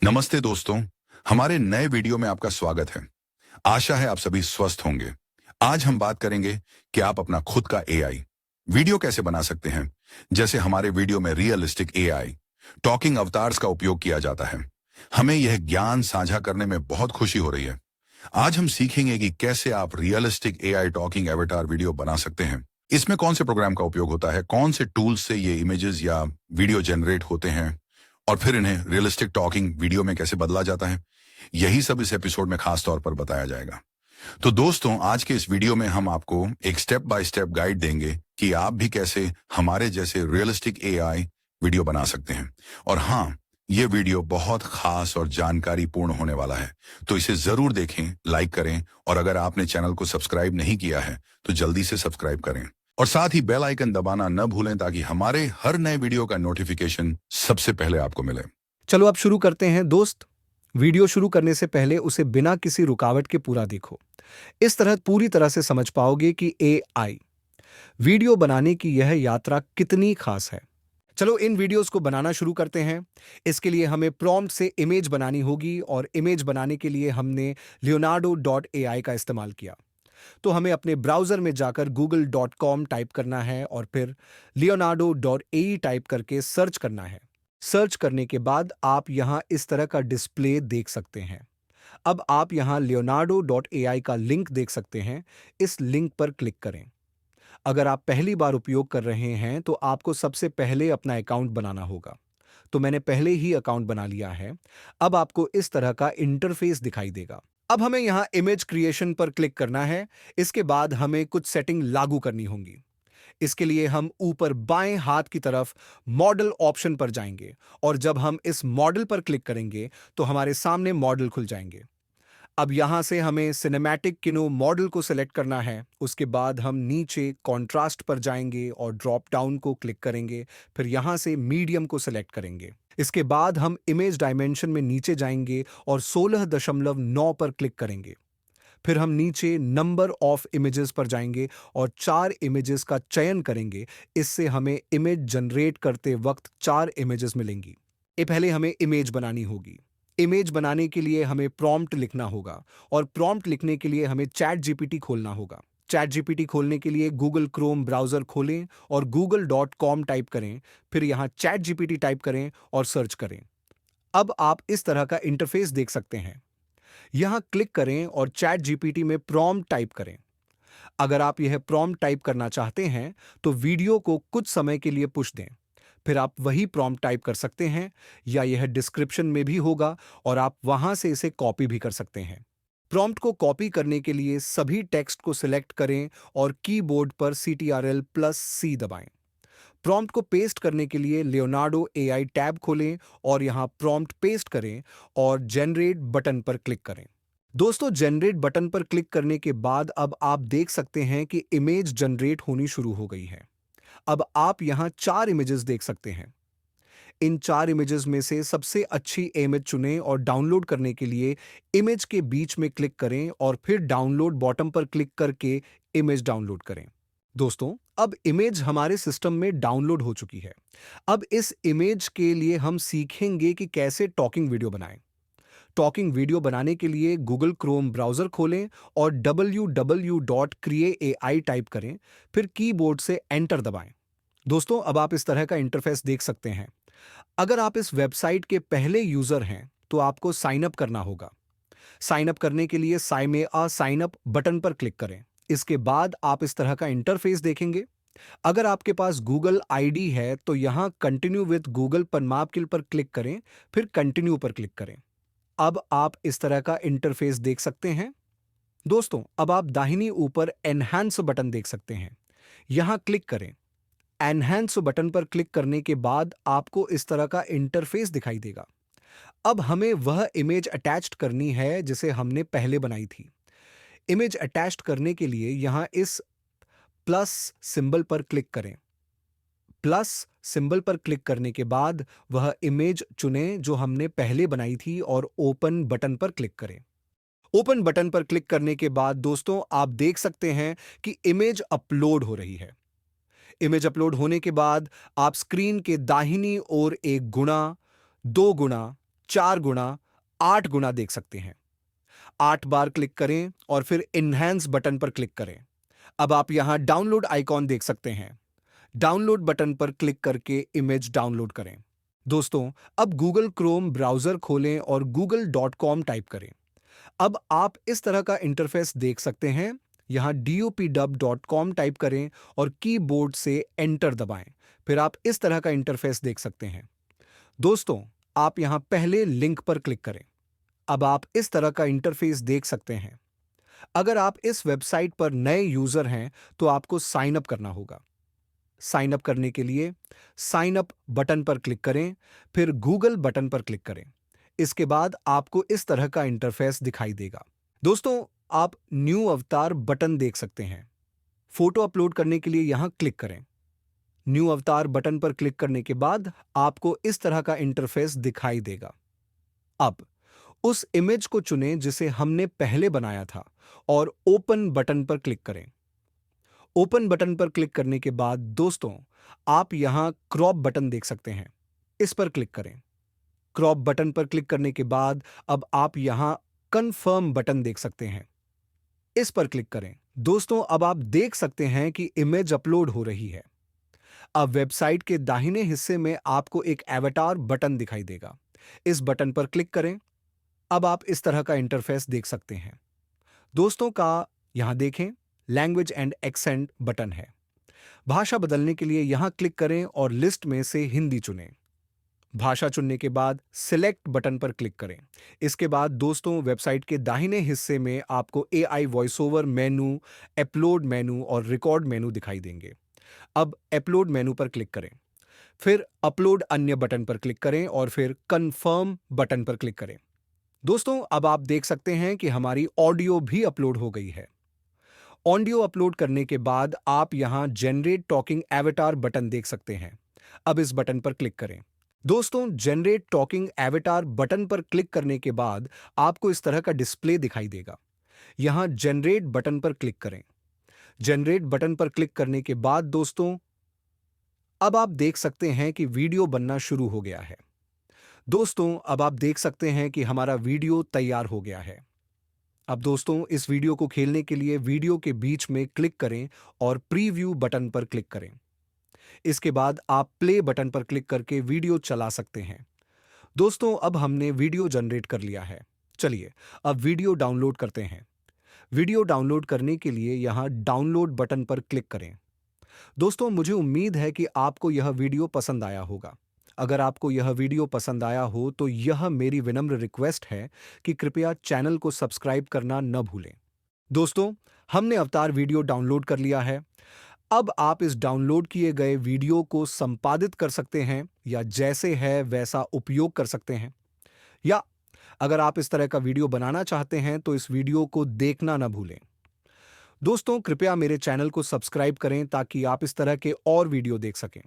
नमस्ते दोस्तों, हमारे नए वीडियो में आपका स्वागत है। आशा है आप सभी स्वस्थ होंगे। आज हम बात करेंगे कि आप अपना खुद का एआई वीडियो कैसे बना सकते हैं। जैसे हमारे वीडियो में रियलिस्टिक एआई टॉकिंग अवतार्स का उपयोग किया जाता है। हमें यह ज्ञान साझा करने में बहुत खुशी हो रही है। आज हम सीखेंगे कि कैसे आप रियलिस्टिक एआई टॉकिंग एवतार वीडियो बना सकते हैं। इसमें कौन से प्रोग्राम का उपयोग होता है, कौन से टूल्स से ये इमेजेस या वीडियो जनरेट होते हैं और फिर इन्हें रियलिस्टिक टॉकिंग वीडियो में कैसे बदला जाता है। यही सब इस एपिसोड में खास तौर पर बताया जाएगा। तो दोस्तों, आज के इस वीडियो में हम आपको एक स्टेप बाय स्टेप गाइड देंगे कि आप भी कैसे हमारे जैसे रियलिस्टिक एआई वीडियो बना सकते हैं। और हाँ, ये वीडियो बहुत खास और जानकारी पूर्ण होने वाला है, तो इसे जरूर देखें, लाइक करें और अगर आपने चैनल को सब्सक्राइब नहीं किया है तो जल्दी से सब्सक्राइब करें और साथ ही बेल आइकन दबाना न भूलें ताकि हमारे हर नए वीडियो का नोटिफिकेशन सबसे पहले आपको मिले। चलो अब शुरू करते हैं दोस्त। वीडियो शुरू करने से पहले उसे बिना किसी रुकावट के पूरा देखो। इस तरह पूरी तरह से समझ पाओगे कि एआई वीडियो बनाने की यह यात्रा कितनी खास है। चलो इन वीडियोस को बनाना शुरू करते हैं। इसके लिए हमें प्रॉम्प्ट से इमेज बनानी होगी और इमेज बनाने के लिए हमने leonardo.ai का इस्तेमाल किया। तो हमें अपने ब्राउज़र में जाकर google.com टाइप करना है और फिर leonardo.ai टाइप करके सर्च करना है। सर्च करने के बाद आप यहाँ इस तरह का डिस्प्ले देख सकते हैं। अब आप यहाँ leonardo.ai का लिंक देख सकते हैं। इस लिंक पर क्लिक करें। अगर आप पहली बार उपयोग कर रहे हैं तो आपको सबसे पहले अपना अकाउंट बनाना होगा। तो मैंने पहले ही अकाउंट बना लिया है। अब आपको इस तरह का इंटरफेस दिखाई देगा। अब हमें यहाँ इमेज क्रिएशन पर क्लिक करना है। इसके बाद हमें कुछ सेटिंग लागू करनी होंगी। इसके लिए हम ऊपर बाएं हाथ की तरफ मॉडल ऑप्शन पर जाएंगे और जब हम इस मॉडल पर क्लिक करेंगे तो हमारे सामने मॉडल खुल जाएंगे। अब यहां से हमें सिनेमैटिक किनो मॉडल को सिलेक्ट करना है। उसके बाद हम नीचे कॉन्ट्रास्ट पर जाएंगे और ड्रॉप डाउन को क्लिक करेंगे। फिर यहां से मीडियम को सिलेक्ट करेंगे। इसके बाद हम इमेज डायमेंशन में नीचे जाएंगे और 16.9 पर क्लिक करेंगे। फिर हम नीचे नंबर ऑफ इमेजेस पर जाएंगे और 4 इमेजेस का चयन करेंगे। इससे हमें इमेज जनरेट करते वक्त 4 इमेजेस मिलेंगी। ये पहले हमें इमेज बनानी होगी। इमेज बनाने के लिए हमें प्रॉम्प्ट लिखना होगा और प्रॉम्प्ट लिखने के लिए हमें चैट जीपीटी खोलना होगा। चैट जीपीटी खोलने के लिए गूगल क्रोम ब्राउज़र खोलें और google.com टाइप करें। फिर यहाँ चैट जीपीटी टाइप करें और सर्च करें। अब आप इस तरह का इंटरफेस देख सकते हैं। यहां क्लिक करें और चैट जीपीटी में प्रॉम्प्ट टाइप करें। अगर आप यह प्रॉम्प्ट टाइप करना चाहते हैं तो वीडियो को कुछ समय के लिए पुश दें। फिर आप वही प्रॉम्प्ट टाइप कर सकते हैं या यह डिस्क्रिप्शन में भी होगा और आप वहां से इसे कॉपी भी कर सकते हैं। प्रॉम्प्ट को कॉपी करने के लिए सभी टेक्स्ट को सिलेक्ट करें और कीबोर्ड पर CTRL+C दबाएं। प्रॉम्प्ट को पेस्ट करने के लिए लियोनार्डो एआई टैब खोलें और यहां प्रॉम्प्ट पेस्ट करें और जनरेट बटन पर क्लिक करें। दोस्तों, जनरेट बटन पर क्लिक करने के बाद अब आप देख सकते हैं कि इमेज जनरेट होनी शुरू हो गई है। अब आप यहां 4 इमेजेस देख सकते हैं। इन 4 इमेजेस में से सबसे अच्छी इमेज चुनें और डाउनलोड करने के लिए इमेज के बीच में क्लिक करें और फिर डाउनलोड बॉटम पर क्लिक करके इमेज डाउनलोड करें। दोस्तों, अब इमेज हमारे सिस्टम में डाउनलोड हो चुकी है। अब इस इमेज के लिए हम सीखेंगे कि कैसे टॉकिंग वीडियो बनाएं। टॉकिंग वीडियो बनाने के लिए गूगल क्रोम ब्राउज़र खोलें और www.creaai टाइप करें। फिर कीबोर्ड से एंटर दबाएं। दोस्तों, अब आप इस तरह का इंटरफेस देख सकते हैं। अगर आप इस वेबसाइट के पहले यूजर हैं तो आपको साइन अप करना होगा। साइन अप करने के लिए साइन अप बटन पर क्लिक करें। इसके बाद आप इस तरह का इंटरफेस देखेंगे। अगर आपके पास गूगल आईडी है तो यहां कंटिन्यू विद गूगल पन्मार्किल पर क्लिक करें, फिर कंटिन्यू पर क्लिक करें। अब आप इस तरह का इंटरफेस देख सकते हैं। दोस्तों, अब आप दाहिनी ऊपर एनहांस बटन देख सकते हैं। यहां क्लिक करें। एनहांस बटन पर क्लिक करने के बाद आपको इस तरह का इंटरफेस दिखाई देगा। अब हमें वह इमेज अटैच्ड करनी है जिसे हमने पहले बनाई थी। इमेज अटैच्ड करने के लिए यहां इस प्लस सिंबल पर क्लिक करें। प्लस सिंबल पर क्लिक करने के बाद वह इमेज चुनें जो हमने पहले बनाई थी और ओपन बटन पर क्लिक करें। ओपन बटन पर क्लिक करने के बाद दोस्तों, आप देख सकते हैं कि इमेज अपलोड हो रही है। इमेज अपलोड होने के बाद आप स्क्रीन के दाहिनी ओर 1 गुना, 2 गुना, 4 गुना 8 गुना देख सकते हैं। 8 बार क्लिक करें और फिर इनहैंस बटन पर क्लिक करें। अब आप यहां डाउनलोड आइकॉन देख सकते हैं। डाउनलोड बटन पर क्लिक करके इमेज डाउनलोड करें। दोस्तों, अब गूगल क्रोम ब्राउजर खोलें और google.com टाइप करें। अब आप इस तरह का इंटरफेस देख सकते हैं। यहां dopdub.com टाइप करें और कीबोर्ड से एंटर दबाएं। फिर आप इस तरह का इंटरफेस देख सकते हैं। दोस्तों, आप यहां पहले लिंक पर क्लिक करें। अब आप इस तरह का इंटरफेस देख सकते हैं। अगर आप इस वेबसाइट पर नए यूजर हैं तो आपको साइन अप करना होगा। साइन अप करने के लिए साइन अप बटन पर क्लिक करें, फिर गूगल बटन पर क्लिक करें। इसके बाद आपको इस तरह का इंटरफेस दिखाई देगा। दोस्तों, आप न्यू अवतार बटन देख सकते हैं। फोटो अपलोड करने के लिए यहां क्लिक करें। न्यू अवतार बटन पर क्लिक करने के बाद आपको इस तरह का इंटरफेस दिखाई देगा। अब उस इमेज को चुनें जिसे हमने पहले बनाया था और ओपन बटन पर क्लिक करें। ओपन बटन पर क्लिक करने के बाद दोस्तों, आप यहां क्रॉप बटन देख सकते हैं। इस पर क्लिक करें। क्रॉप बटन पर क्लिक करने के बाद अब आप यहां कंफर्म बटन देख सकते हैं। इस पर क्लिक करें। दोस्तों, अब आप देख सकते हैं कि इमेज अपलोड हो रही है। अब वेबसाइट के दाहिने हिस्से में आपको एक एवटार बटन दिखाई देगा। इस बटन पर क्लिक करें। अब आप इस तरह का इंटरफेस देख सकते हैं। दोस्तों का यहां देखें, लैंग्वेज एंड एक्सेंट बटन है। भाषा बदलने के लिए यहां क्लिक करें और लिस्ट में से हिंदी चुनें। भाषा चुनने के बाद सिलेक्ट बटन पर क्लिक करें। इसके बाद दोस्तों, वेबसाइट के दाहिने हिस्से में आपको एआई वॉइस ओवर मेनू, अपलोड मेनू और रिकॉर्ड मेनू दिखाई देंगे। अब अपलोड मेनू पर क्लिक करें, फिर अपलोड अन्य बटन पर क्लिक करें और फिर कंफर्म बटन पर क्लिक करें। दोस्तों, अब आप देख सकते हैं कि हमारी ऑडियो भी अपलोड हो गई है। ऑडियो अपलोड करने के बाद आप यहां जनरेट टॉकिंग एवटार बटन देख सकते हैं। अब इस बटन पर क्लिक करें। दोस्तों, जनरेट टॉकिंग एवटार बटन पर क्लिक करने के बाद आपको इस तरह का डिस्प्ले दिखाई देगा। यहां जनरेट बटन पर क्लिक करें। जनरेट बटन पर क्लिक करने के बाद दोस्तों, अब आप देख सकते हैं कि वीडियो बनना शुरू हो गया है। दोस्तों, अब आप देख सकते हैं कि हमारा वीडियो तैयार हो गया है। अब दोस्तों, इस वीडियो को खेलने के लिए वीडियो के बीच में क्लिक करें और प्रीव्यू बटन पर क्लिक करें। इसके बाद आप प्ले बटन पर क्लिक करके वीडियो चला सकते हैं। दोस्तों, अब हमने वीडियो जनरेट कर लिया है। चलिए, अब वीडियो डाउनलोड करते हैं। वीडियो डाउनलोड करने के लिए यहां डाउनलोड बटन पर क्लिक करें। दोस्तों, मुझे उम्मीद है कि आपको यह वीडियो पसंद आया होगा। अगर आपको यह वीडियो पसंद आया हो तो यह मेरी विनम्र रिक्वेस्ट है कि कृपया चैनल को सब्सक्राइब करना न भूलें। दोस्तों, हमने अवतार वीडियो डाउनलोड कर लिया है। अब आप इस डाउनलोड किए गए वीडियो को संपादित कर सकते हैं या जैसे है वैसा उपयोग कर सकते हैं। या अगर आप इस तरह का वीडियो बनाना चाहते हैं तो इस वीडियो को देखना न भूलें। दोस्तों, कृपया मेरे चैनल को सब्सक्राइब करें ताकि आप इस तरह के और वीडियो देख सकें।